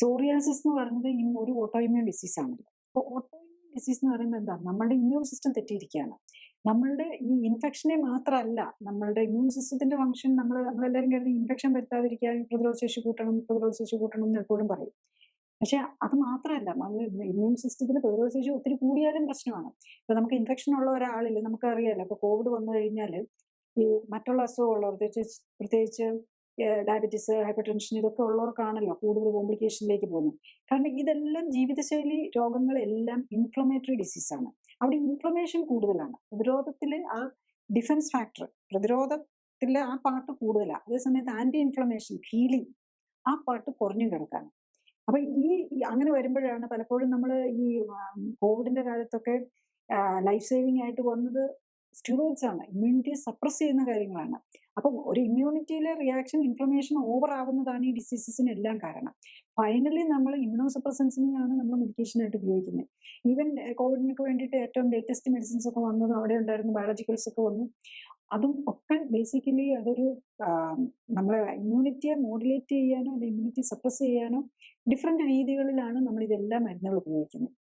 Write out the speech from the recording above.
Psoriasis എന്ന് പറയുന്നത് ഒരു ഓട്ടോഇമ്യൂൺ ഡിസീസ് ആണല്ലോ. അപ്പോൾ ഓട്ടോഇമ്യൂൺ ഡിസീസ് എന്ന് പറയുന്നത് എന്താ, നമ്മളുടെ ഇമ്മ്യൂൺ സിസ്റ്റം തെറ്റിയിരിക്കുകയാണ്. നമ്മളുടെ ഈ ഇൻഫെക്ഷനെ മാത്രമല്ല, നമ്മളുടെ ഇമ്മ്യൂൺ സിസ്റ്റത്തിന്റെ ഫംഗ്ഷൻ നമ്മളെല്ലാവരും കരുതി ഇൻഫെക്ഷൻ വരുത്താതിരിക്കാൻ പ്രതിരോധ ശേഷി കൂട്ടണം എന്ന് എപ്പോഴും പറയും. പക്ഷെ അത് മാത്രമല്ല, നമ്മൾ ഇമ്മ്യൂൺ സിസ്റ്റത്തിന് പ്രതിരോധ ശേഷി ഒത്തിരി കൂടിയാലും പ്രശ്നമാണ്. ഇപ്പൊ നമുക്ക് ഇൻഫെക്ഷൻ ഉള്ള ഒരാളിൽ നമുക്കറിയാലോ, ഇപ്പൊ കോവിഡ് വന്നു കഴിഞ്ഞാൽ ഈ മറ്റുള്ള അസുഖമുള്ളവർ, പ്രത്യേകിച്ച് ഡയബറ്റീസ്, ഹൈപ്പർ ടെൻഷൻ, ഇതൊക്കെ ഉള്ളവർക്കാണല്ലോ കൂടുതൽ കോംപ്ലിക്കേഷനിലേക്ക് പോകുന്നത്. കാരണം ഇതെല്ലാം ജീവിതശൈലി രോഗങ്ങളെല്ലാം ഇൻഫ്ലമേറ്ററി ഡിസീസാണ്. അവിടെ ഇൻഫ്ലമേഷൻ കൂടുതലാണ്. പ്രതിരോധത്തിലെ ആ ഡിഫൻസ് ഫാക്ടർ, പ്രതിരോധത്തിലെ ആ പാർട്ട് കൂടുതലാണ്. അതേസമയത്ത് ആന്റി ഇൻഫ്ലമേഷൻ, ഹീലിംഗ്, ആ പാർട്ട് കുറഞ്ഞു കിടക്കാണ്. അപ്പൊ അങ്ങനെ വരുമ്പോഴാണ് പലപ്പോഴും നമ്മൾ ഈ കോവിഡിന്റെ കാലത്തൊക്കെ ലൈഫ് സേവിങ് ആയിട്ട് വന്നത് സ്റ്റിറോയിഡ്സ് ആണ്, ഇമ്മ്യൂണിറ്റിയെ സപ്രസ് ചെയ്യുന്ന കാര്യങ്ങളാണ്. അപ്പൊ ഒരു ഇമ്മ്യൂണിറ്റിയിലെ റിയാക്ഷൻ, ഇൻഫ്ലമേഷൻ ഓവർ ആവുന്നതാണ് ഈ ഡിസീസസിന് എല്ലാം കാരണം. ഫൈനലി നമ്മൾ ഇമ്മ്യൂണോ സപ്രസൻസിനെയാണ് നമ്മൾ മെഡിക്കേഷൻ ആയിട്ട് ഉപയോഗിക്കുന്നത്. ഈവൻ കോവിഡിനൊക്കെ വേണ്ടിയിട്ട് ഏറ്റവും ലേറ്റസ്റ്റ് മെഡിസിൻസ് ഒക്കെ വന്നത് അവിടെ ഉണ്ടായിരുന്ന ബയോളജിക്കൽസ് ഒക്കെ വന്നു. അതും ഒക്കെ ബേസിക്കലി അതൊരു നമ്മളെ ഇമ്മ്യൂണിറ്റിയെ മോഡുലേറ്റ് ചെയ്യാനോ അല്ലെങ്കിൽ ഇമ്മ്യൂണിറ്റി സപ്രസ് ചെയ്യാനോ ഡിഫറെന്റ് രീതികളിലാണ് നമ്മൾ ഇതെല്ലാം മരുന്നുകൾ ഉപയോഗിക്കുന്നത്.